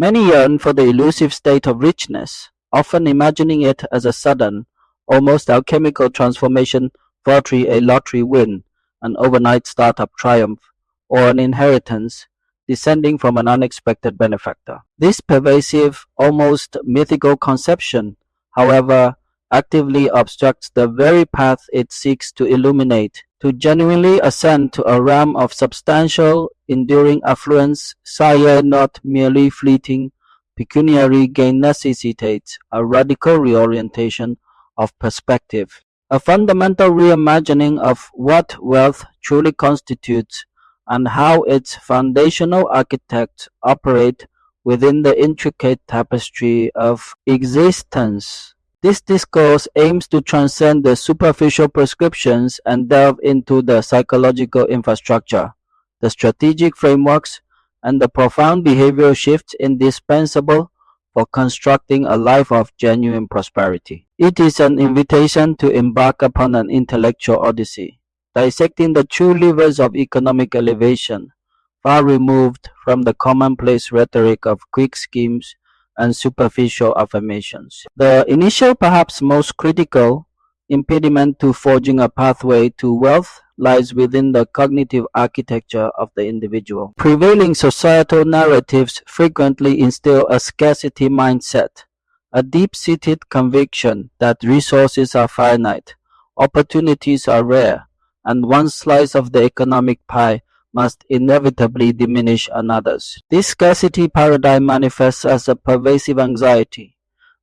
Many yearn for the elusive state of richness, often imagining it as a sudden, almost alchemical transformation, a lottery win, an overnight startup triumph, or an inheritance descending from an unexpected benefactor. This pervasive, almost mythical conception, however, actively obstructs the very path it seeks to illuminate. To genuinely ascend to a realm of substantial, enduring affluence, sire not merely fleeting pecuniary gain necessitates a radical reorientation of perspective, a fundamental reimagining of what wealth truly constitutes and how its foundational architects operate within the intricate tapestry of existence. This discourse aims to transcend the superficial prescriptions and delve into the psychological infrastructure, the strategic frameworks, and the profound behavioral shifts indispensable for constructing a life of genuine prosperity. It is an invitation to embark upon an intellectual odyssey, dissecting the true levers of economic elevation, far removed from the commonplace rhetoric of quick schemes and superficial affirmations. The initial, perhaps most critical, impediment to forging a pathway to wealth lies within the cognitive architecture of the individual. Prevailing societal narratives frequently instill a scarcity mindset, a deep-seated conviction that resources are finite, opportunities are rare, and one slice of the economic pie must inevitably diminish another's. This scarcity paradigm manifests as a pervasive anxiety,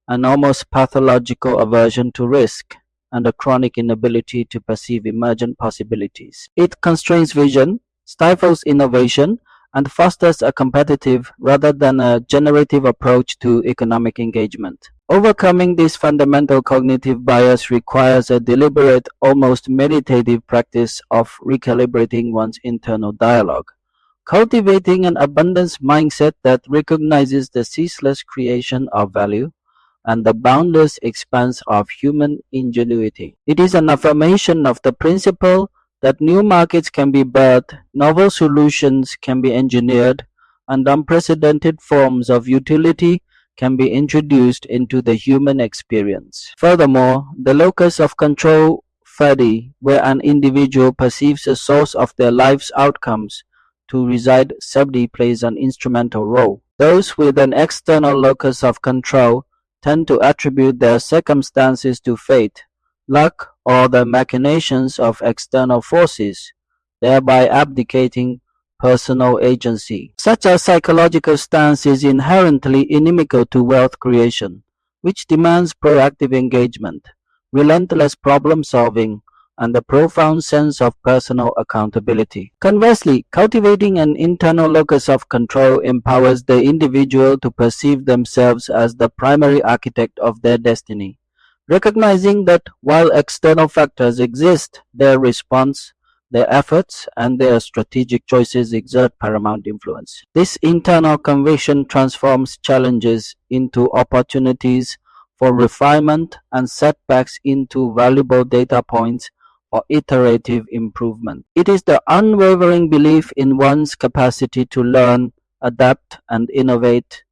an almost pathological aversion to risk, and a chronic inability to perceive emergent possibilities. It constrains vision, stifles innovation, and fosters a competitive rather than a generative approach to economic engagement. Overcoming this fundamental cognitive bias requires a deliberate, almost meditative practice of recalibrating one's internal dialogue, cultivating an abundance mindset that recognizes the ceaseless creation of value and the boundless expanse of human ingenuity. It is an affirmation of the principle that new markets can be birthed, novel solutions can be engineered, and unprecedented forms of utility can be introduced into the human experience. Furthermore, the locus of control fadi, where an individual perceives the source of their life's outcomes to reside, sabdi plays an instrumental role. Those with an external locus of control tend to attribute their circumstances to fate, luck, or the machinations of external forces, thereby abdicating personal agency. Such a psychological stance is inherently inimical to wealth creation, which demands proactive engagement, relentless problem solving, and a profound sense of personal accountability. Conversely, cultivating an internal locus of control empowers the individual to perceive themselves as the primary architect of their destiny, recognizing that while external factors exist, their response, their efforts, and their strategic choices exert paramount influence. This internal conviction transforms challenges into opportunities for refinement and setbacks into valuable data points for iterative improvement. It is the unwavering belief in one's capacity to learn, adapt, and innovate,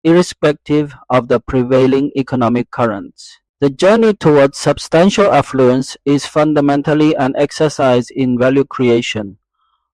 irrespective of the prevailing economic currents. The journey towards substantial affluence is fundamentally an exercise in value creation,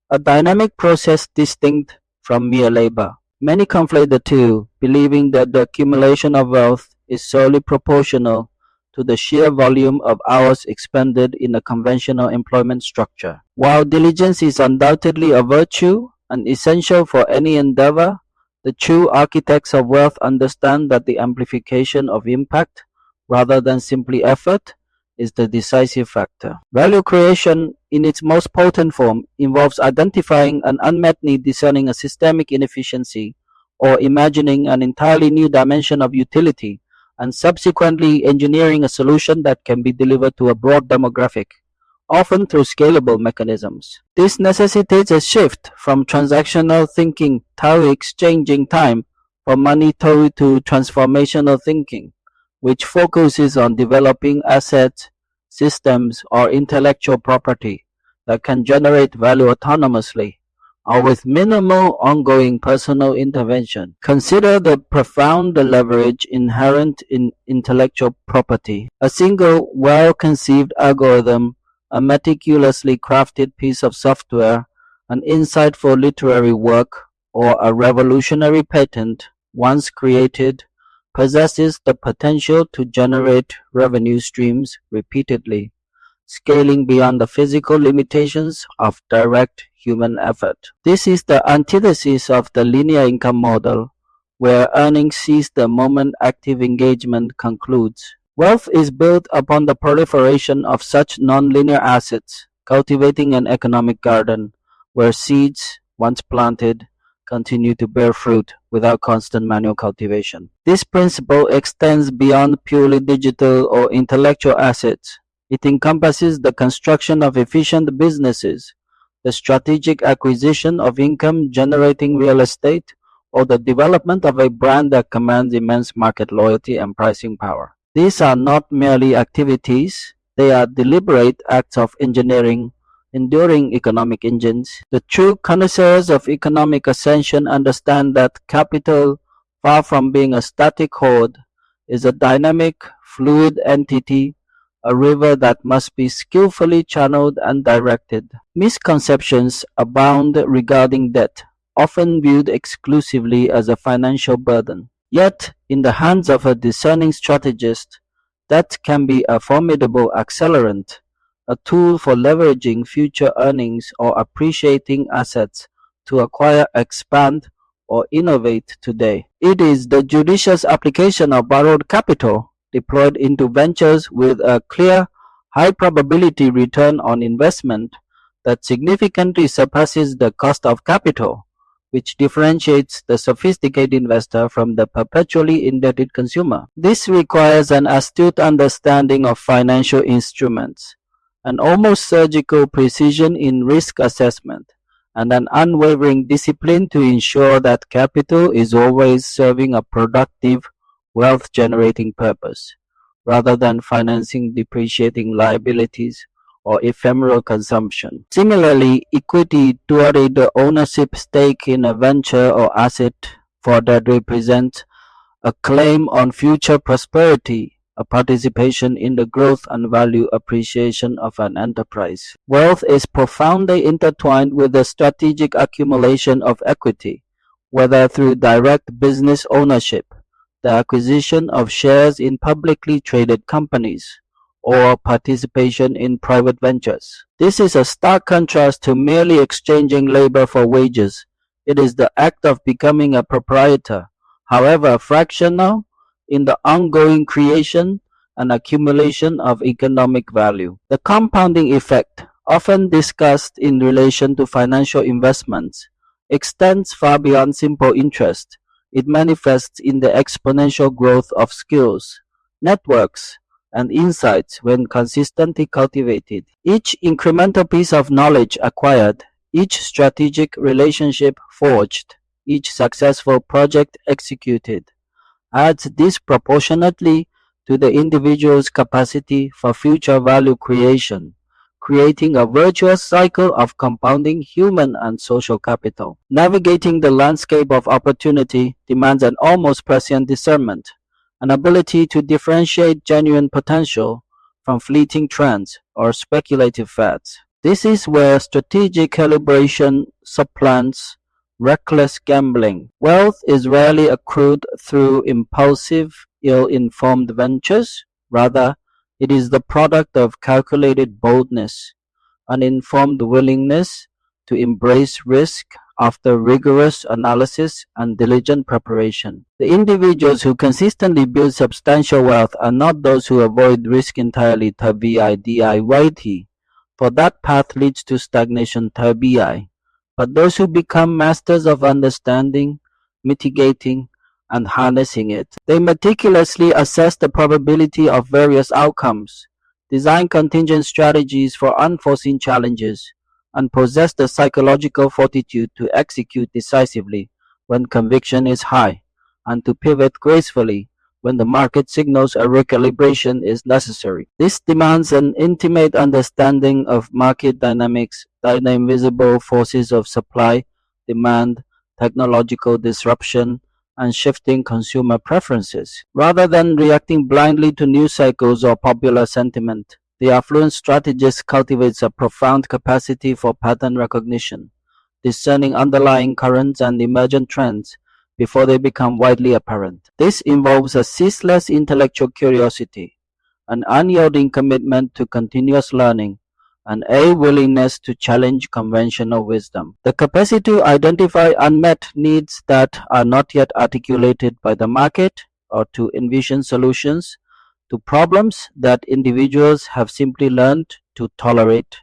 a dynamic process distinct from mere labor. Many conflate the two, believing that the accumulation of wealth is solely proportional to the sheer volume of hours expended in a conventional employment structure. While diligence is undoubtedly a virtue and essential for any endeavor, the true architects of wealth understand that the amplification of impact, rather than simply effort, is the decisive factor. Value creation, in its most potent form, involves identifying an unmet need, discerning a systemic inefficiency, or imagining an entirely new dimension of utility, and subsequently engineering a solution that can be delivered to a broad demographic, often through scalable mechanisms. This necessitates a shift from transactional thinking, exchanging time for money, to transformational thinking, which focuses on developing assets, systems, or intellectual property that can generate value autonomously, or with minimal ongoing personal intervention. Consider the profound leverage inherent in intellectual property. A single well-conceived algorithm, a meticulously crafted piece of software, an insightful literary work, or a revolutionary patent, once created, possesses the potential to generate revenue streams repeatedly, scaling beyond the physical limitations of direct human effort. This is the antithesis of the linear income model, where earnings cease the moment active engagement concludes. Wealth is built upon the proliferation of such nonlinear assets, cultivating an economic garden where seeds, once planted, continue to bear fruit without constant manual cultivation. This principle extends beyond purely digital or intellectual assets. It encompasses the construction of efficient businesses, the strategic acquisition of income-generating real estate, or the development of a brand that commands immense market loyalty and pricing power. These are not merely activities, they are deliberate acts of engineering, enduring economic engines. The true connoisseurs of economic ascension understand that capital, far from being a static hoard, is a dynamic, fluid entity, a river that must be skillfully channeled and directed. Misconceptions abound regarding debt, often viewed exclusively as a financial burden. Yet, in the hands of a discerning strategist, debt can be a formidable accelerant, a tool for leveraging future earnings or appreciating assets to acquire, expand, or innovate today. It is the judicious application of borrowed capital deployed into ventures with a clear, high probability return on investment that significantly surpasses the cost of capital, which differentiates the sophisticated investor from the perpetually indebted consumer. This requires an astute understanding of financial instruments, an almost surgical precision in risk assessment, and an unwavering discipline to ensure that capital is always serving a productive, wealth-generating purpose, rather than financing depreciating liabilities or ephemeral consumption. Similarly, equity toward the ownership stake in a venture or asset for that represents a claim on future prosperity, a participation in the growth and value appreciation of an enterprise. Wealth is profoundly intertwined with the strategic accumulation of equity, whether through direct business ownership, the acquisition of shares in publicly traded companies, or participation in private ventures. This is a stark contrast to merely exchanging labor for wages. It is the act of becoming a proprietor, however fractional, in the ongoing creation and accumulation of economic value. The compounding effect, often discussed in relation to financial investments, extends far beyond simple interest. It manifests in the exponential growth of skills, networks, and insights when consistently cultivated. Each incremental piece of knowledge acquired, each strategic relationship forged, each successful project executed, adds disproportionately to the individual's capacity for future value creation, creating a virtuous cycle of compounding human and social capital. Navigating the landscape of opportunity demands an almost prescient discernment, an ability to differentiate genuine potential from fleeting trends or speculative fads. This is where strategic calibration supplants reckless gambling. Wealth is rarely accrued through impulsive, ill-informed ventures. Rather, it is the product of calculated boldness, an informed willingness to embrace risk after rigorous analysis and diligent preparation. The individuals who consistently build substantial wealth are not those who avoid risk entirely, for that path leads to stagnation, but those who become masters of understanding, mitigating, and harnessing it. They meticulously assess the probability of various outcomes, design contingent strategies for unforeseen challenges, and possess the psychological fortitude to execute decisively when conviction is high, and to pivot gracefully when the market signals a recalibration is necessary. This demands an intimate understanding of market dynamics, the invisible forces of supply demand, technological disruption, and shifting consumer preferences. Rather than reacting blindly to news cycles or popular sentiment, the affluent strategist cultivates a profound capacity for pattern recognition, discerning underlying currents and emergent trends before they become widely apparent. This involves a ceaseless intellectual curiosity, an unyielding commitment to continuous learning, and a willingness to challenge conventional wisdom. The capacity to identify unmet needs that are not yet articulated by the market, or to envision solutions to problems that individuals have simply learned to tolerate,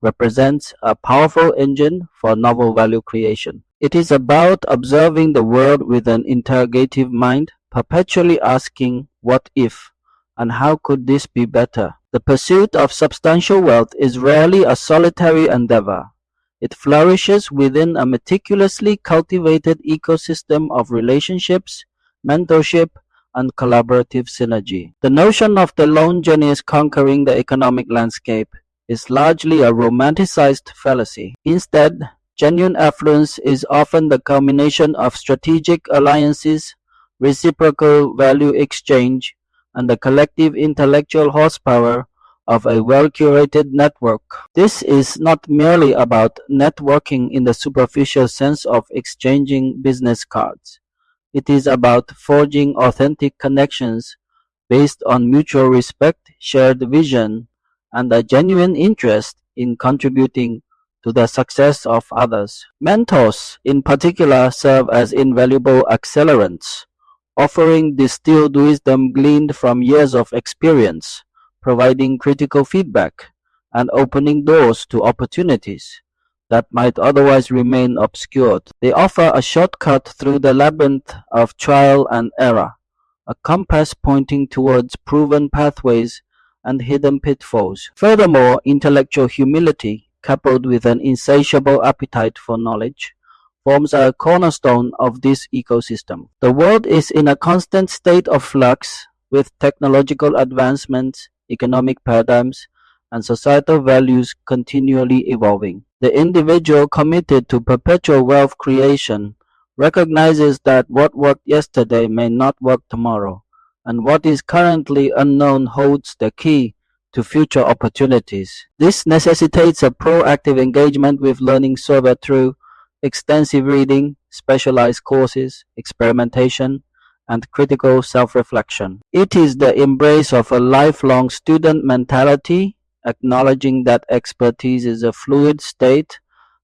represents a powerful engine for novel value creation. It is about observing the world with an interrogative mind, perpetually asking what if and how could this be better. The pursuit of substantial wealth is rarely a solitary endeavor. It flourishes within a meticulously cultivated ecosystem of relationships, mentorship, and collaborative synergy. The notion of the lone genius conquering the economic landscape is largely a romanticized fallacy. Instead, genuine affluence is often the culmination of strategic alliances, reciprocal value exchange, and the collective intellectual horsepower of a well-curated network. This is not merely about networking in the superficial sense of exchanging business cards. It is about forging authentic connections based on mutual respect, shared vision, and a genuine interest in contributing to the success of others. Mentors, in particular, serve as invaluable accelerants, offering distilled wisdom gleaned from years of experience, providing critical feedback, and opening doors to opportunities that might otherwise remain obscured. They offer a shortcut through the labyrinth of trial and error, a compass pointing towards proven pathways and hidden pitfalls. Furthermore, intellectual humility, coupled with an insatiable appetite for knowledge, forms a cornerstone of this ecosystem. The world is in a constant state of flux, with technological advancements, economic paradigms, and societal values continually evolving. The individual committed to perpetual wealth creation recognizes that what worked yesterday may not work tomorrow, and what is currently unknown holds the key to future opportunities. This necessitates a proactive engagement with learning survey through extensive reading, specialized courses, experimentation, and critical self-reflection. It is the embrace of a lifelong student mentality, acknowledging that expertise is a fluid state,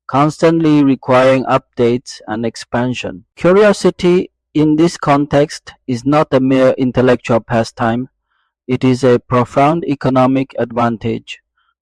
constantly requiring updates and expansion. Curiosity in this context is not a mere intellectual pastime, it is a profound economic advantage,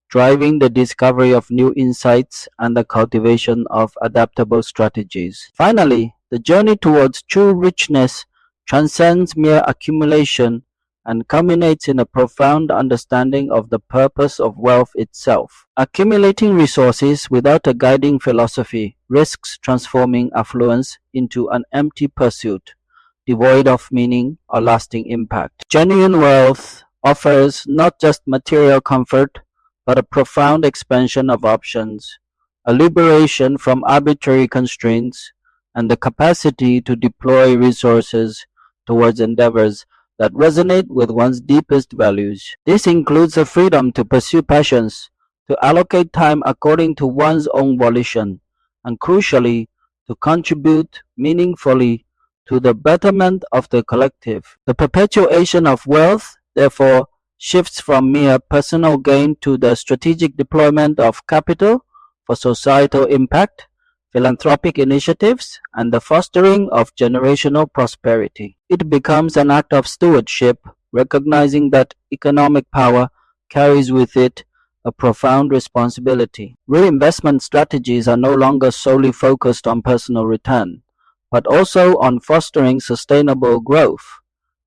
driving the discovery of new insights and the cultivation of adaptable strategies. Finally, the journey towards true richness transcends mere accumulation and culminates in a profound understanding of the purpose of wealth itself. Accumulating resources without a guiding philosophy risks transforming affluence into an empty pursuit, devoid of meaning or lasting impact. Genuine wealth offers not just material comfort, but a profound expansion of options, a liberation from arbitrary constraints, and the capacity to deploy resources towards endeavors that resonate with one's deepest values. This includes the freedom to pursue passions, to allocate time according to one's own volition, and crucially, to contribute meaningfully to the betterment of the collective. The perpetuation of wealth, therefore, shifts from mere personal gain to the strategic deployment of capital for societal impact, philanthropic initiatives, and the fostering of generational prosperity. It becomes an act of stewardship, recognizing that economic power carries with it a profound responsibility. Reinvestment strategies are no longer solely focused on personal return, but also on fostering sustainable growth,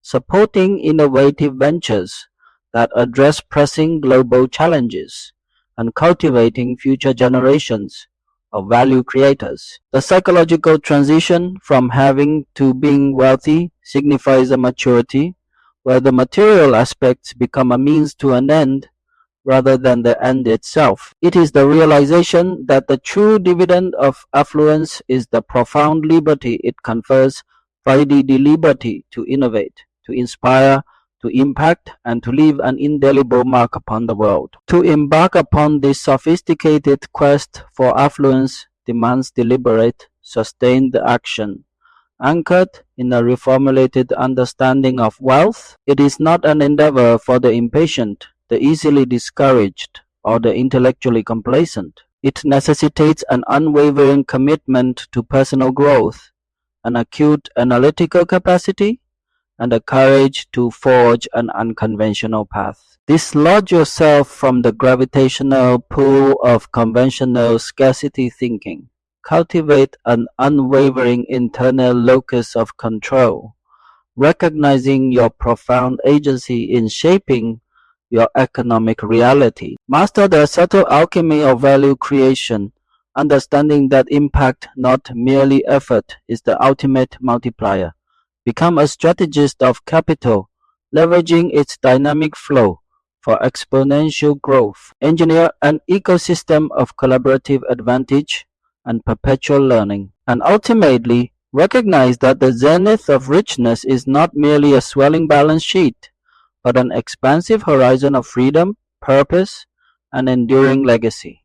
supporting innovative ventures that address pressing global challenges, and cultivating future generations of value creators. The psychological transition from having to being wealthy signifies a maturity where the material aspects become a means to an end rather than the end itself. It is the realization that the true dividend of affluence is the profound liberty it confers, the liberty to innovate, to inspire, to impact, and to leave an indelible mark upon the world. To embark upon this sophisticated quest for affluence demands deliberate, sustained action. Anchored in a reformulated understanding of wealth, it is not an endeavor for the impatient, the easily discouraged, or the intellectually complacent. It necessitates an unwavering commitment to personal growth, an acute analytical capacity, and the courage to forge an unconventional path. Dislodge yourself from the gravitational pull of conventional scarcity thinking. Cultivate an unwavering internal locus of control, recognizing your profound agency in shaping your economic reality. Master the subtle alchemy of value creation, understanding that impact, not merely effort, is the ultimate multiplier. Become a strategist of capital, leveraging its dynamic flow for exponential growth. Engineer an ecosystem of collaborative advantage and perpetual learning. And ultimately, recognize that the zenith of richness is not merely a swelling balance sheet, but an expansive horizon of freedom, purpose, and enduring legacy.